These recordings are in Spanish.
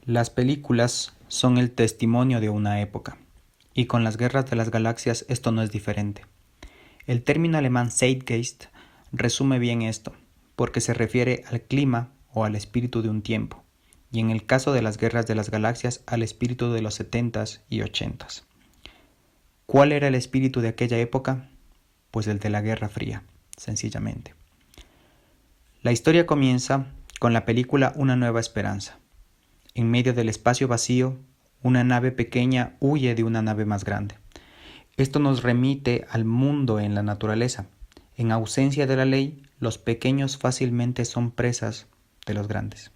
Las películas son el testimonio de una época, y con las guerras de las galaxias esto no es diferente. El término alemán Zeitgeist resume bien esto, porque se refiere al clima o al espíritu de un tiempo, y en el caso de las guerras de las galaxias al espíritu de los 70s y 80s. ¿Cuál era el espíritu de aquella época? Pues el de la Guerra Fría, sencillamente. La historia comienza con la película Una nueva esperanza. En medio del espacio vacío, una nave pequeña huye de una nave más grande. Esto nos remite al mundo en la naturaleza. En ausencia de la ley, los pequeños fácilmente son presas de los grandes.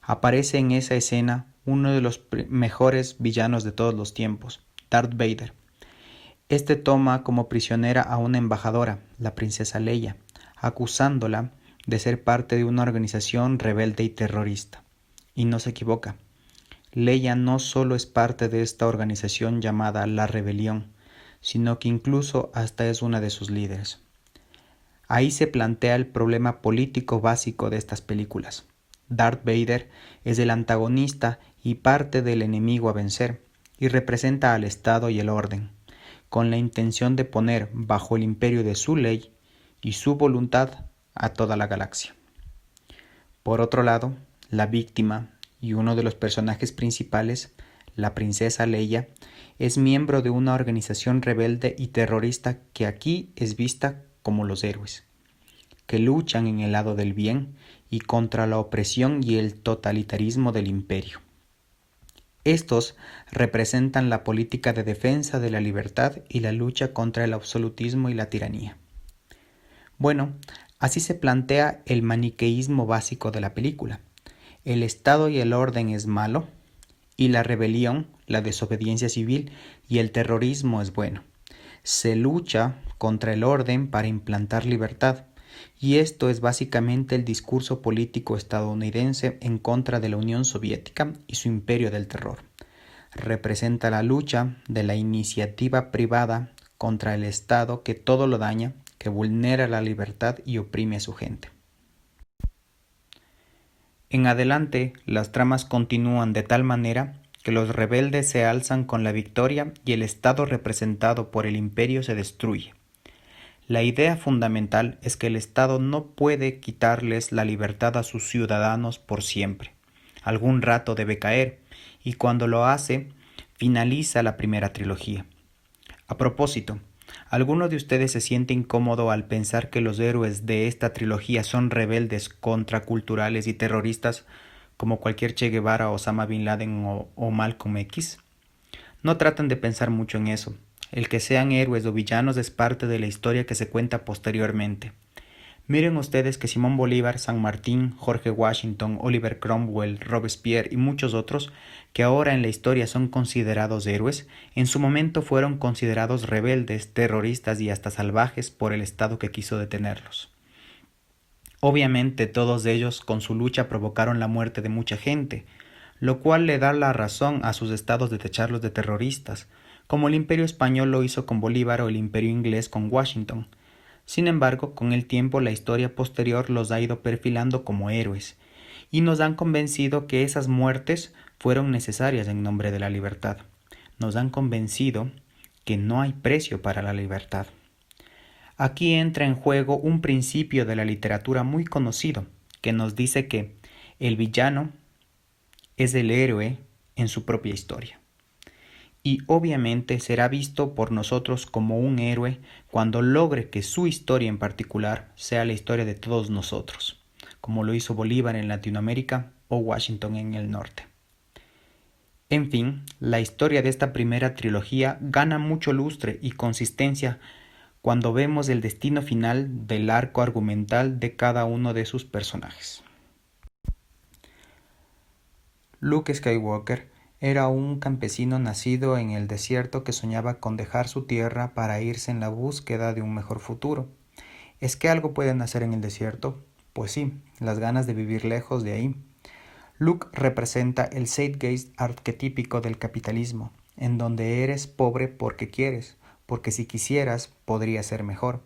Aparece en esa escena uno de los mejores villanos de todos los tiempos, Darth Vader. Este toma como prisionera a una embajadora, la princesa Leia, acusándola de ser parte de una organización rebelde y terrorista. Y no se equivoca. Leia no solo es parte de esta organización llamada La Rebelión, sino que incluso hasta es una de sus líderes. Ahí se plantea el problema político básico de estas películas. Darth Vader es el antagonista y parte del enemigo a vencer, y representa al Estado y el orden, con la intención de poner bajo el imperio de su ley y su voluntad a toda la galaxia. Por otro lado, la víctima y uno de los personajes principales, la princesa Leia, es miembro de una organización rebelde y terrorista que aquí es vista como los héroes, que luchan en el lado del bien y contra la opresión y el totalitarismo del imperio. Estos representan la política de defensa de la libertad y la lucha contra el absolutismo y la tiranía. Bueno, así se plantea el maniqueísmo básico de la película. El Estado y el orden es malo, y la rebelión, la desobediencia civil y el terrorismo es bueno. Se lucha contra el orden para implantar libertad, y esto es básicamente el discurso político estadounidense en contra de la Unión Soviética y su imperio del terror. Representa la lucha de la iniciativa privada contra el Estado que todo lo daña, que vulnera la libertad y oprime a su gente. En adelante, las tramas continúan de tal manera que los rebeldes se alzan con la victoria y el Estado representado por el imperio se destruye. La idea fundamental es que el Estado no puede quitarles la libertad a sus ciudadanos por siempre. Algún rato debe caer, y cuando lo hace, finaliza la primera trilogía. A propósito, ¿alguno de ustedes se siente incómodo al pensar que los héroes de esta trilogía son rebeldes, contraculturales y terroristas como cualquier Che Guevara, Osama Bin Laden o Malcolm X? No traten de pensar mucho en eso. El que sean héroes o villanos es parte de la historia que se cuenta posteriormente. Miren ustedes que Simón Bolívar, San Martín, George Washington, Oliver Cromwell, Robespierre y muchos otros, que ahora en la historia son considerados héroes, en su momento fueron considerados rebeldes, terroristas y hasta salvajes por el Estado que quiso detenerlos. Obviamente todos ellos con su lucha provocaron la muerte de mucha gente, lo cual le da la razón a sus estados de tacharlos de terroristas, como el Imperio Español lo hizo con Bolívar o el Imperio Inglés con Washington. Sin embargo, con el tiempo la historia posterior los ha ido perfilando como héroes, y nos han convencido que esas muertes fueron necesarias en nombre de la libertad. Nos han convencido que no hay precio para la libertad. Aquí entra en juego un principio de la literatura muy conocido, que nos dice que el villano es el héroe en su propia historia. Y obviamente será visto por nosotros como un héroe cuando logre que su historia en particular sea la historia de todos nosotros, como lo hizo Bolívar en Latinoamérica o Washington en el norte. En fin, la historia de esta primera trilogía gana mucho lustre y consistencia cuando vemos el destino final del arco argumental de cada uno de sus personajes. Luke Skywalker era un campesino nacido en el desierto que soñaba con dejar su tierra para irse en la búsqueda de un mejor futuro. ¿Es que algo puede nacer en el desierto? Pues sí, las ganas de vivir lejos de ahí. Luke representa el zeitgeist arquetípico del capitalismo, en donde eres pobre porque quieres, porque si quisieras podría ser mejor.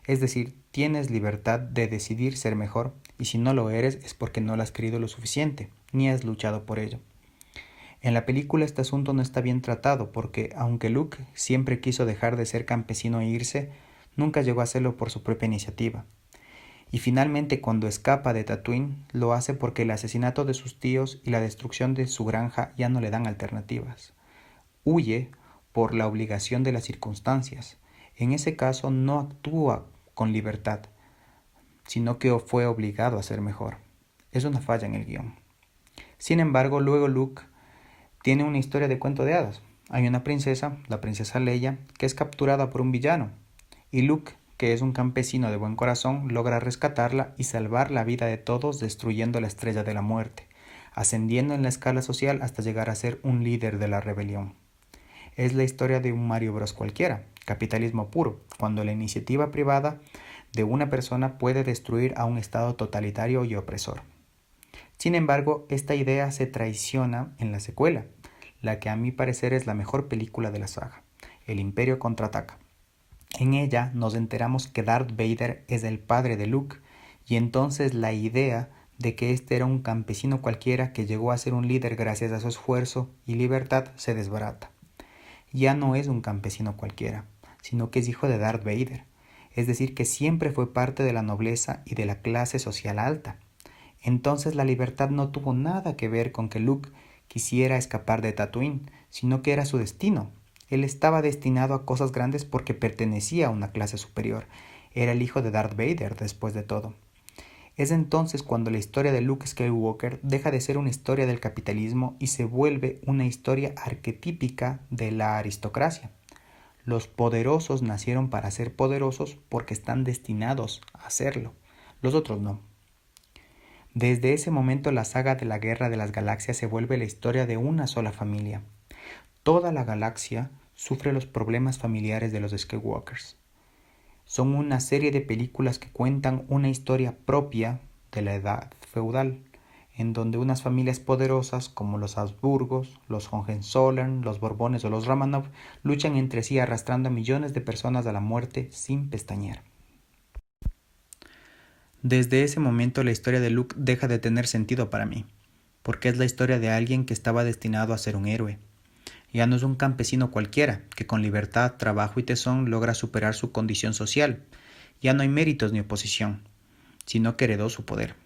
Es decir, tienes libertad de decidir ser mejor, y si no lo eres es porque no lo has querido lo suficiente, ni has luchado por ello. En la película este asunto no está bien tratado porque, aunque Luke siempre quiso dejar de ser campesino e irse, nunca llegó a hacerlo por su propia iniciativa. Y finalmente cuando escapa de Tatooine, lo hace porque el asesinato de sus tíos y la destrucción de su granja ya no le dan alternativas. Huye por la obligación de las circunstancias. En ese caso no actúa con libertad, sino que fue obligado a ser mejor. Es una falla en el guión. Sin embargo, luego Luke tiene una historia de cuento de hadas. Hay una princesa, la princesa Leia, que es capturada por un villano, y Luke, que es un campesino de buen corazón, logra rescatarla y salvar la vida de todos destruyendo la Estrella de la Muerte, ascendiendo en la escala social hasta llegar a ser un líder de la rebelión. Es la historia de un Mario Bros cualquiera, capitalismo puro, cuando la iniciativa privada de una persona puede destruir a un estado totalitario y opresor. Sin embargo, esta idea se traiciona en la secuela, la que a mi parecer es la mejor película de la saga, El Imperio contraataca. En ella nos enteramos que Darth Vader es el padre de Luke, y entonces la idea de que este era un campesino cualquiera que llegó a ser un líder gracias a su esfuerzo y libertad se desbarata. Ya no es un campesino cualquiera, sino que es hijo de Darth Vader, es decir, que siempre fue parte de la nobleza y de la clase social alta. Entonces la libertad no tuvo nada que ver con que Luke quisiera escapar de Tatooine, sino que era su destino. Él estaba destinado a cosas grandes porque pertenecía a una clase superior. Era el hijo de Darth Vader, después de todo. Es entonces cuando la historia de Luke Skywalker deja de ser una historia del capitalismo y se vuelve una historia arquetípica de la aristocracia. Los poderosos nacieron para ser poderosos porque están destinados a serlo. Los otros no. Desde ese momento la saga de la Guerra de las Galaxias se vuelve la historia de una sola familia. Toda la galaxia sufre los problemas familiares de los Skywalkers. Son una serie de películas que cuentan una historia propia de la edad feudal, en donde unas familias poderosas como los Habsburgos, los Hohenzollern, los Borbones o los Romanov luchan entre sí arrastrando a millones de personas a la muerte sin pestañear. Desde ese momento la historia de Luke deja de tener sentido para mí, porque es la historia de alguien que estaba destinado a ser un héroe. Ya no es un campesino cualquiera, que con libertad, trabajo y tesón logra superar su condición social. Ya no hay méritos ni oposición, sino que heredó su poder.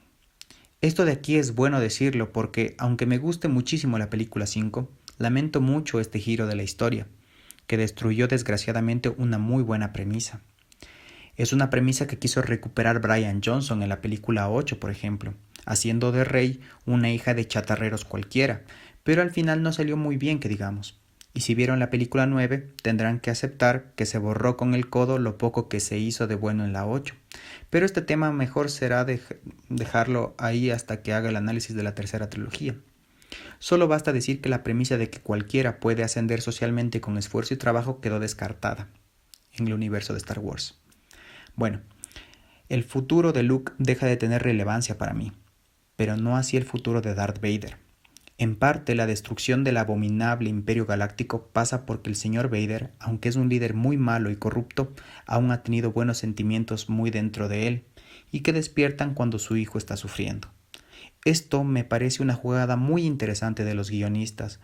Esto de aquí es bueno decirlo porque, aunque me guste muchísimo la película 5, lamento mucho este giro de la historia, que destruyó desgraciadamente una muy buena premisa. Es una premisa que quiso recuperar Bryan Johnson en la película 8, por ejemplo, haciendo de Rey una hija de chatarreros cualquiera, pero al final no salió muy bien, que digamos. Y si vieron la película 9, tendrán que aceptar que se borró con el codo lo poco que se hizo de bueno en la 8. Pero este tema mejor será dejarlo ahí hasta que haga el análisis de la tercera trilogía. Solo basta decir que la premisa de que cualquiera puede ascender socialmente con esfuerzo y trabajo quedó descartada en el universo de Star Wars. Bueno, el futuro de Luke deja de tener relevancia para mí, pero no así el futuro de Darth Vader. En parte, la destrucción del abominable Imperio Galáctico pasa porque el señor Vader, aunque es un líder muy malo y corrupto, aún ha tenido buenos sentimientos muy dentro de él y que despiertan cuando su hijo está sufriendo. Esto me parece una jugada muy interesante de los guionistas,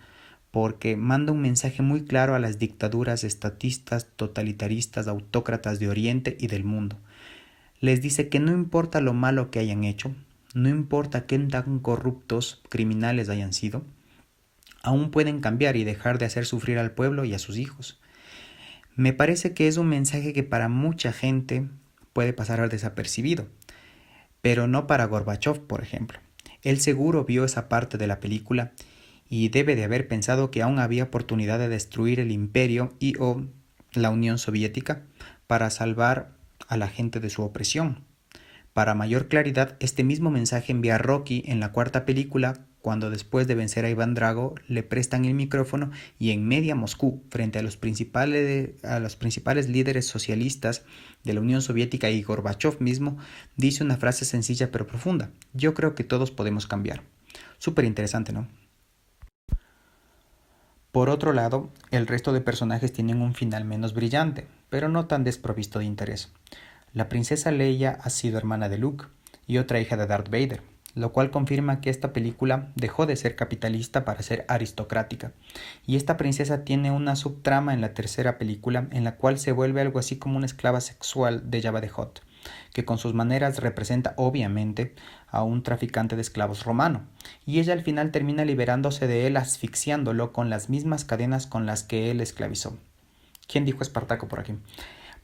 porque manda un mensaje muy claro a las dictaduras estatistas, totalitaristas, autócratas de Oriente y del mundo. Les dice que no importa lo malo que hayan hecho, no importa qué tan corruptos, criminales hayan sido, aún pueden cambiar y dejar de hacer sufrir al pueblo y a sus hijos. Me parece que es un mensaje que para mucha gente puede pasar desapercibido, pero no para Gorbachev, por ejemplo. Él seguro vio esa parte de la película y debe de haber pensado que aún había oportunidad de destruir el imperio y o la Unión Soviética para salvar a la gente de su opresión. Para mayor claridad, este mismo mensaje envía Rocky en la cuarta película cuando después de vencer a Iván Drago le prestan el micrófono y en media Moscú, frente a los principales líderes socialistas de la Unión Soviética y Gorbachev mismo, dice una frase sencilla pero profunda: yo creo que todos podemos cambiar. Súper interesante, ¿no? Por otro lado, el resto de personajes tienen un final menos brillante, pero no tan desprovisto de interés. La princesa Leia ha sido hermana de Luke y otra hija de Darth Vader, lo cual confirma que esta película dejó de ser capitalista para ser aristocrática. Y esta princesa tiene una subtrama en la tercera película en la cual se vuelve algo así como una esclava sexual de Jabba the Hutt, que con sus maneras representa obviamente a un traficante de esclavos romano, y ella al final termina liberándose de él asfixiándolo con las mismas cadenas con las que él esclavizó. ¿Quién dijo Espartaco por aquí?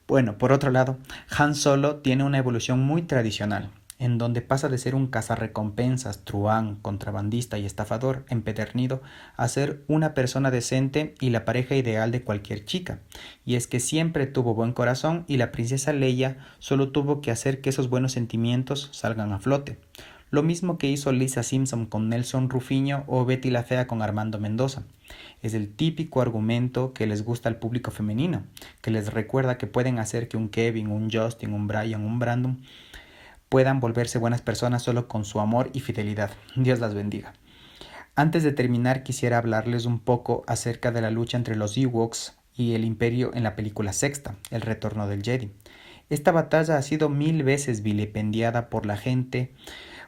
Bueno, por otro lado, Han Solo tiene una evolución muy tradicional, en donde pasa de ser un cazarrecompensas, truán, contrabandista y estafador empedernido a ser una persona decente y la pareja ideal de cualquier chica. Y es que siempre tuvo buen corazón y la princesa Leia solo tuvo que hacer que esos buenos sentimientos salgan a flote. Lo mismo que hizo Lisa Simpson con Nelson Rufiño o Betty la Fea con Armando Mendoza. Es el típico argumento que les gusta al público femenino, que les recuerda que pueden hacer que un Kevin, un Justin, un Brian, un Brandon puedan volverse buenas personas solo con su amor y fidelidad. Dios las bendiga. Antes de terminar, quisiera hablarles un poco acerca de la lucha entre los Ewoks y el Imperio en la película sexta, El Retorno del Jedi. Esta batalla ha sido 1000 veces vilipendiada por la gente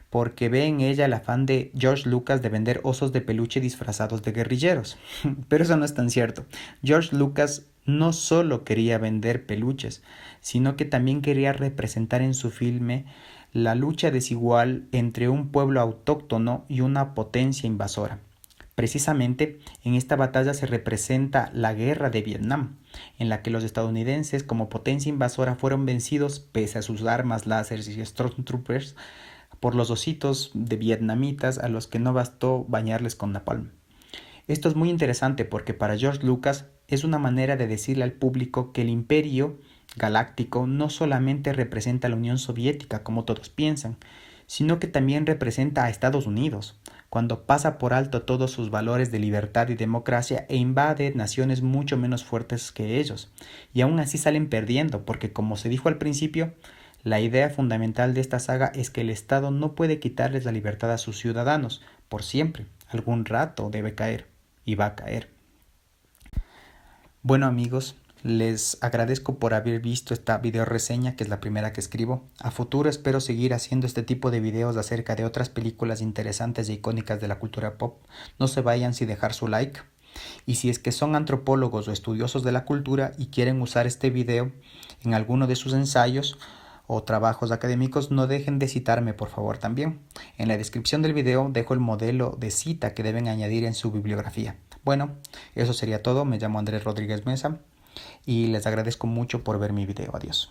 porque ve en ella el afán de George Lucas de vender osos de peluche disfrazados de guerrilleros. Pero eso no es tan cierto. George Lucas no solo quería vender peluches, sino que también quería representar en su filme la lucha desigual entre un pueblo autóctono y una potencia invasora. Precisamente en esta batalla se representa la guerra de Vietnam, en la que los estadounidenses como potencia invasora fueron vencidos pese a sus armas láser y Stormtroopers por los ositos de vietnamitas a los que no bastó bañarles con napalm. Esto es muy interesante porque para George Lucas es una manera de decirle al público que el imperio galáctico no solamente representa a la Unión Soviética como todos piensan, sino que también representa a Estados Unidos, cuando pasa por alto todos sus valores de libertad y democracia e invade naciones mucho menos fuertes que ellos. Y aún así salen perdiendo porque, como se dijo al principio, la idea fundamental de esta saga es que el Estado no puede quitarles la libertad a sus ciudadanos por siempre. Algún rato debe caer y va a caer. Bueno amigos, les agradezco por haber visto esta video reseña, que es la primera que escribo. A futuro espero seguir haciendo este tipo de videos acerca de otras películas interesantes e icónicas de la cultura pop. No se vayan sin dejar su like. Y si es que son antropólogos o estudiosos de la cultura y quieren usar este video en alguno de sus ensayos o trabajos académicos, no dejen de citarme por favor también. En la descripción del video dejo el modelo de cita que deben añadir en su bibliografía. Bueno, eso sería todo. Me llamo Andrés Rodríguez Mesa y les agradezco mucho por ver mi video. Adiós.